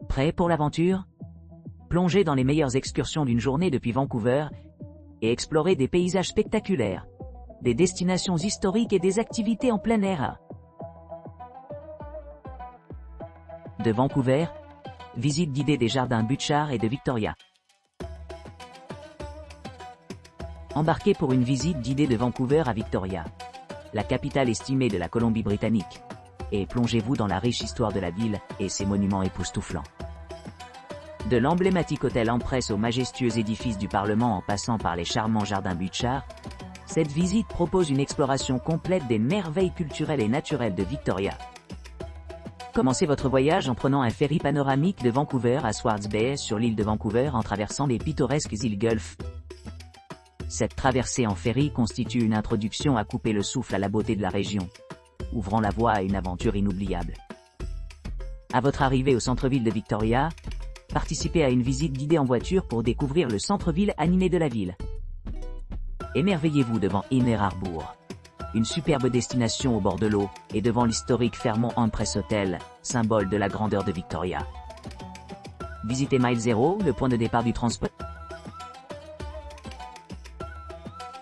Prêt pour l'aventure? Plongez dans les meilleures excursions d'une journée depuis Vancouver et explorez des paysages spectaculaires, des destinations historiques et des activités en plein air. De Vancouver, visite guidée des jardins Butchart et de Victoria. Embarquez pour une visite guidée de Vancouver à Victoria, la capitale estimée de la Colombie-Britannique, et plongez-vous dans la riche histoire de la ville et ses monuments époustouflants. De l'emblématique hôtel Empress au majestueux édifice du Parlement en passant par les charmants jardins Butchart, cette visite propose une exploration complète des merveilles culturelles et naturelles de Victoria. Commencez votre voyage en prenant un ferry panoramique de Vancouver à Swartz Bay sur l'île de Vancouver en traversant les pittoresques îles Gulf. Cette traversée en ferry constitue une introduction à couper le souffle à la beauté de la région, ouvrant la voie à une aventure inoubliable. À votre arrivée au centre-ville de Victoria, participez à une visite guidée en voiture pour découvrir le centre-ville animé de la ville. Émerveillez-vous devant Inner Harbour, une superbe destination au bord de l'eau, et devant l'historique Fairmont Empress Hotel, symbole de la grandeur de Victoria. Visitez Mile Zero, le point de départ du transport.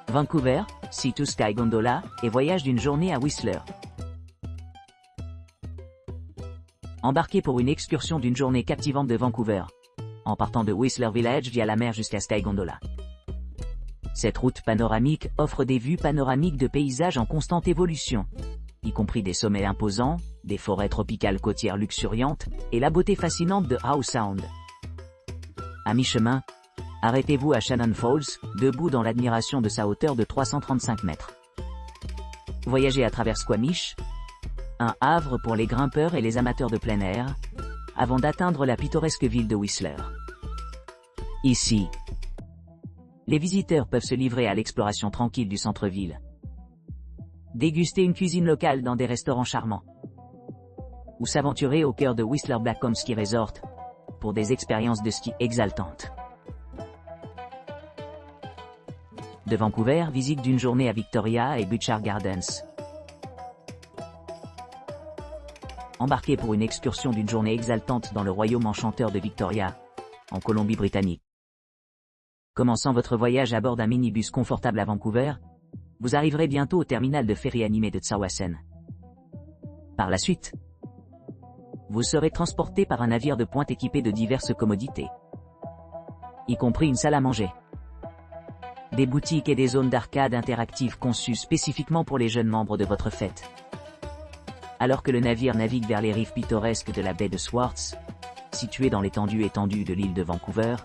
Vancouver, Sea to Sky Gondola, et voyage d'une journée à Whistler. Embarquez pour une excursion d'une journée captivante de Vancouver, en partant de Whistler Village via la mer jusqu'à Sky Gondola. Cette route panoramique offre des vues panoramiques de paysages en constante évolution, y compris des sommets imposants, des forêts tropicales côtières luxuriantes, et la beauté fascinante de Howe Sound. À mi-chemin, arrêtez-vous à Shannon Falls, debout dans l'admiration de sa hauteur de 335 mètres. Voyagez à travers Squamish, un havre pour les grimpeurs et les amateurs de plein air, avant d'atteindre la pittoresque ville de Whistler. Ici, les visiteurs peuvent se livrer à l'exploration tranquille du centre-ville, déguster une cuisine locale dans des restaurants charmants, ou s'aventurer au cœur de Whistler Blackcomb Ski Resort pour des expériences de ski exaltantes. De Vancouver, visite d'une journée à Victoria et Butchart Gardens. Embarquez pour une excursion d'une journée exaltante dans le royaume enchanteur de Victoria, en Colombie-Britannique. Commençant votre voyage à bord d'un minibus confortable à Vancouver, vous arriverez bientôt au terminal de ferry animé de Tsawwassen. Par la suite, vous serez transporté par un navire de pointe équipé de diverses commodités, y compris une salle à manger, des boutiques et des zones d'arcade interactives conçues spécifiquement pour les jeunes membres de votre fête. Alors que le navire navigue vers les rives pittoresques de la baie de Swartz, située dans l'étendue de l'île de Vancouver,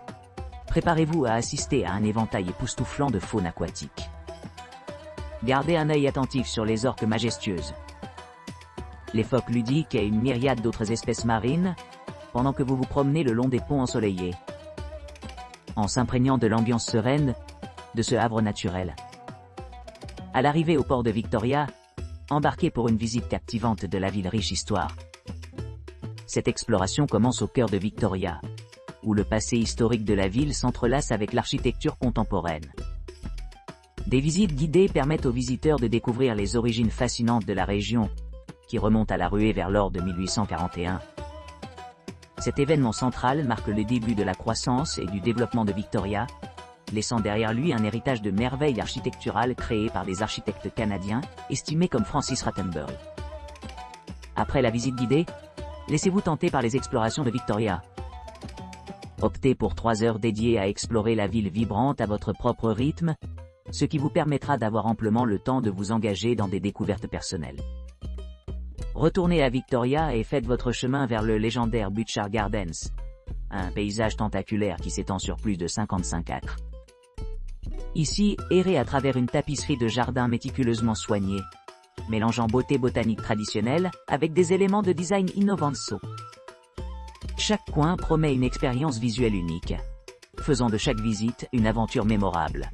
préparez-vous à assister à un éventail époustouflant de faune aquatique. Gardez un œil attentif sur les orques majestueuses, les phoques ludiques et une myriade d'autres espèces marines, pendant que vous vous promenez le long des ponts ensoleillés, en s'imprégnant de l'ambiance sereine de ce havre naturel. À l'arrivée au port de Victoria, embarquez pour une visite captivante de la ville riche histoire. Cette exploration commence au cœur de Victoria, où le passé historique de la ville s'entrelace avec l'architecture contemporaine. Des visites guidées permettent aux visiteurs de découvrir les origines fascinantes de la région, qui remontent à la ruée vers l'or de 1841. Cet événement central marque le début de la croissance et du développement de Victoria, laissant derrière lui un héritage de merveilles architecturales créées par des architectes canadiens, estimés comme Francis Rattenbury. Après la visite guidée, laissez-vous tenter par les explorations de Victoria. Optez pour 3 heures dédiées à explorer la ville vibrante à votre propre rythme, ce qui vous permettra d'avoir amplement le temps de vous engager dans des découvertes personnelles. Retournez à Victoria et faites votre chemin vers le légendaire Butchart Gardens, un paysage tentaculaire qui s'étend sur plus de 55 acres. Ici, errez à travers une tapisserie de jardins méticuleusement soignés, mélangeant beauté botanique traditionnelle avec des éléments de design innovants. Chaque coin promet une expérience visuelle unique, faisant de chaque visite une aventure mémorable.